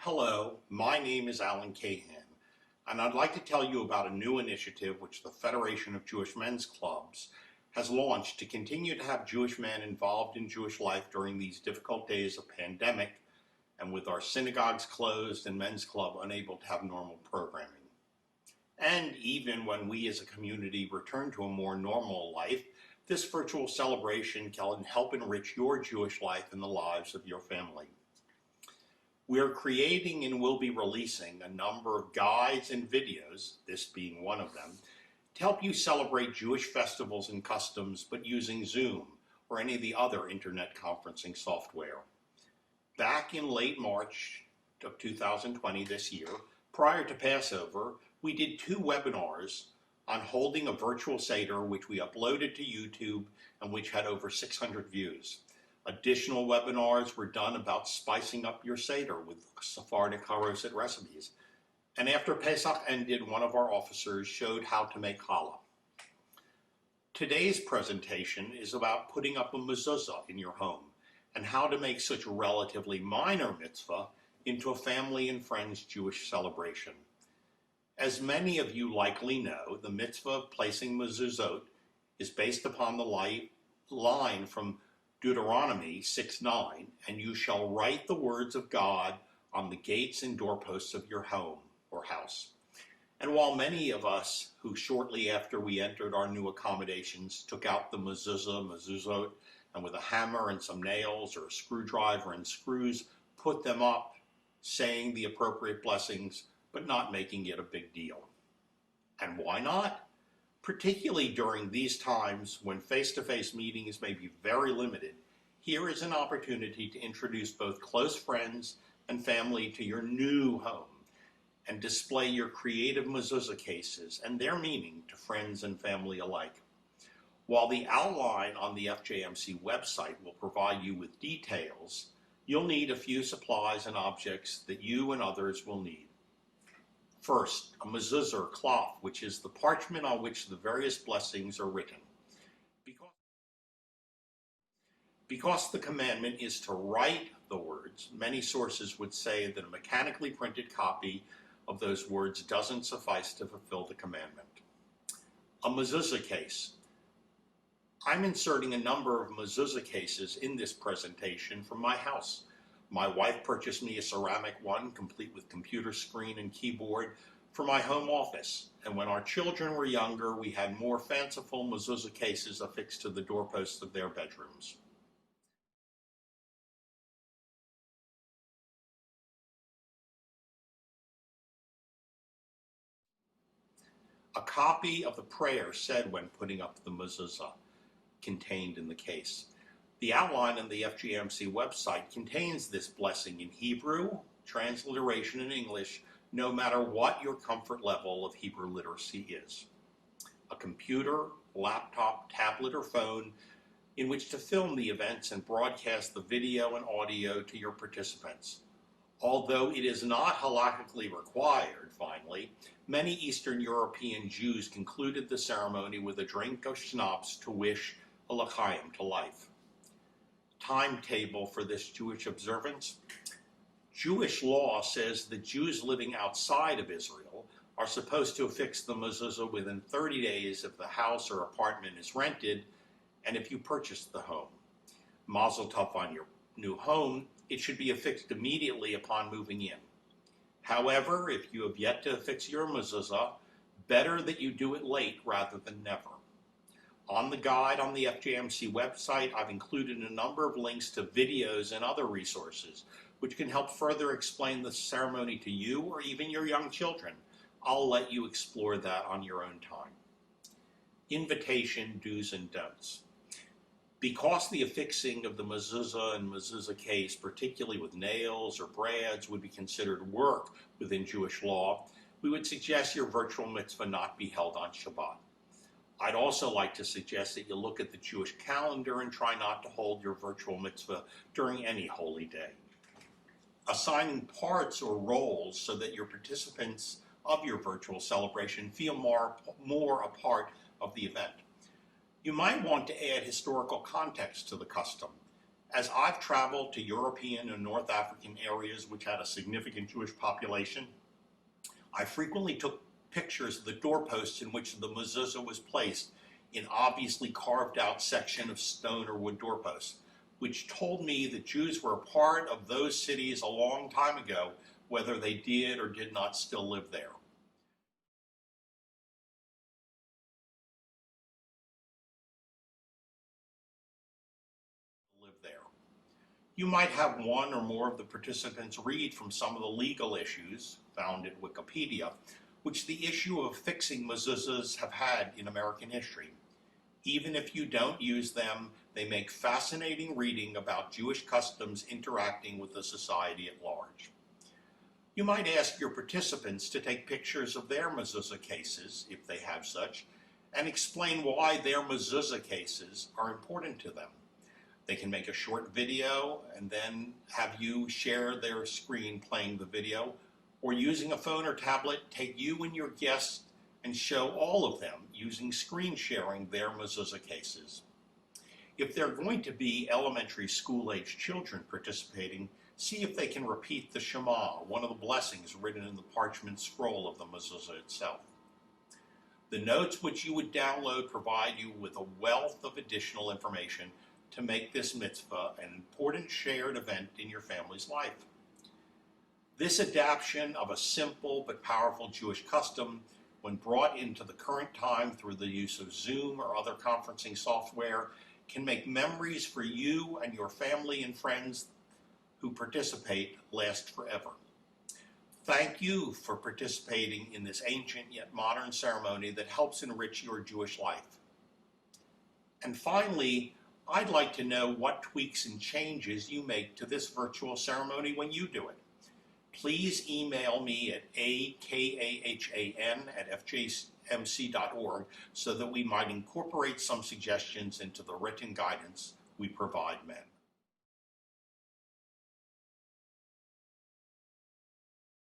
Hello, my name is Alan Cahan, and I'd like to tell you about a new initiative which the Federation of Jewish Men's Clubs has launched to continue to have Jewish men involved in Jewish life during these difficult days of pandemic and with our synagogues closed and men's club unable to have normal programming. And even when we as a community return to a more normal life, this virtual celebration can help enrich your Jewish life and the lives of your family. We are creating and will be releasing a number of guides and videos, this being one of them, to help you celebrate Jewish festivals and customs, but using Zoom or any of the other internet conferencing software. Back in late March of 2020, this year, prior to Passover, we did 2 webinars on holding a virtual Seder, which we uploaded to YouTube and which had over 600 views. Additional webinars were done about spicing up your Seder with Sephardic haroset recipes. And after Pesach ended, one of our officers showed how to make challah. Today's presentation is about putting up a mezuzah in your home and how to make such a relatively minor mitzvah into a family and friends Jewish celebration. As many of you likely know, the mitzvah of placing mezuzot is based upon the line from Deuteronomy 6:9, and you shall write the words of God on the gates and doorposts of your home or house. And while many of us who shortly after we entered our new accommodations took out the mezuzot, and with a hammer and some nails or a screwdriver and screws put them up, saying the appropriate blessings, but not making it a big deal. And why not? Particularly during these times when face-to-face meetings may be very limited, here is an opportunity to introduce both close friends and family to your new home and display your creative mezuzah cases and their meaning to friends and family alike. While the outline on the FJMC website will provide you with details, you'll need a few supplies and objects that you and others will need. First, a mezuzah or cloth, which is the parchment on which the various blessings are written. Because the commandment is to write the words, many sources would say that a mechanically printed copy of those words doesn't suffice to fulfill the commandment. A mezuzah case. I'm inserting a number of mezuzah cases in this presentation from my house. My wife purchased me a ceramic one, complete with computer screen and keyboard, for my home office. And when our children were younger, we had more fanciful mezuzah cases affixed to the doorposts of their bedrooms. A copy of the prayer said when putting up the mezuzah contained in the case. The outline on the FGMC website contains this blessing in Hebrew, transliteration in English, no matter what your comfort level of Hebrew literacy is. A computer, laptop, tablet, or phone in which to film the events and broadcast the video and audio to your participants. Although it is not halakhically required, finally, many Eastern European Jews concluded the ceremony with a drink of schnapps to wish a l'chaim to life. Timetable for this Jewish observance. Jewish law says that Jews living outside of Israel are supposed to affix the mezuzah within 30 days if the house or apartment is rented and if you purchased the home. Mazel tov on your new home, it should be affixed immediately upon moving in. However, if you have yet to affix your mezuzah, better that you do it late rather than never. On the guide on the FJMC website, I've included a number of links to videos and other resources which can help further explain the ceremony to you or even your young children. I'll let you explore that on your own time. Invitation, do's and don'ts. Because the affixing of the mezuzah and mezuzah case, particularly with nails or brads, would be considered work within Jewish law, we would suggest your virtual mitzvah not be held on Shabbat. I'd also like to suggest that you look at the Jewish calendar and try not to hold your virtual mitzvah during any holy day. Assigning parts or roles so that your participants of your virtual celebration feel more a part of the event. You might want to add historical context to the custom. As I've traveled to European and North African areas which had a significant Jewish population, I frequently took pictures of the doorposts in which the mezuzah was placed in obviously carved out section of stone or wood doorposts, which told me that Jews were a part of those cities a long time ago, whether they did or did not still live there. You might have one or more of the participants read from some of the legal issues found in Wikipedia, which the issue of affixing mezuzahs have had in American history. Even if you don't use them, they make fascinating reading about Jewish customs interacting with the society at large. You might ask your participants to take pictures of their mezuzah cases, if they have such, and explain why their mezuzah cases are important to them. They can make a short video and then have you share their screen playing the video, or using a phone or tablet, take you and your guests and show all of them using screen sharing their mezuzah cases. If there are going to be elementary school-age children participating, see if they can repeat the Shema, one of the blessings written in the parchment scroll of the mezuzah itself. The notes which you would download provide you with a wealth of additional information to make this mitzvah an important shared event in your family's life. This adaptation of a simple but powerful Jewish custom, when brought into the current time through the use of Zoom or other conferencing software, can make memories for you and your family and friends who participate last forever. Thank you for participating in this ancient yet modern ceremony that helps enrich your Jewish life. And finally, I'd like to know what tweaks and changes you make to this virtual ceremony when you do it. Please email me at akahan@fjmc.org so that we might incorporate some suggestions into the written guidance we provide men.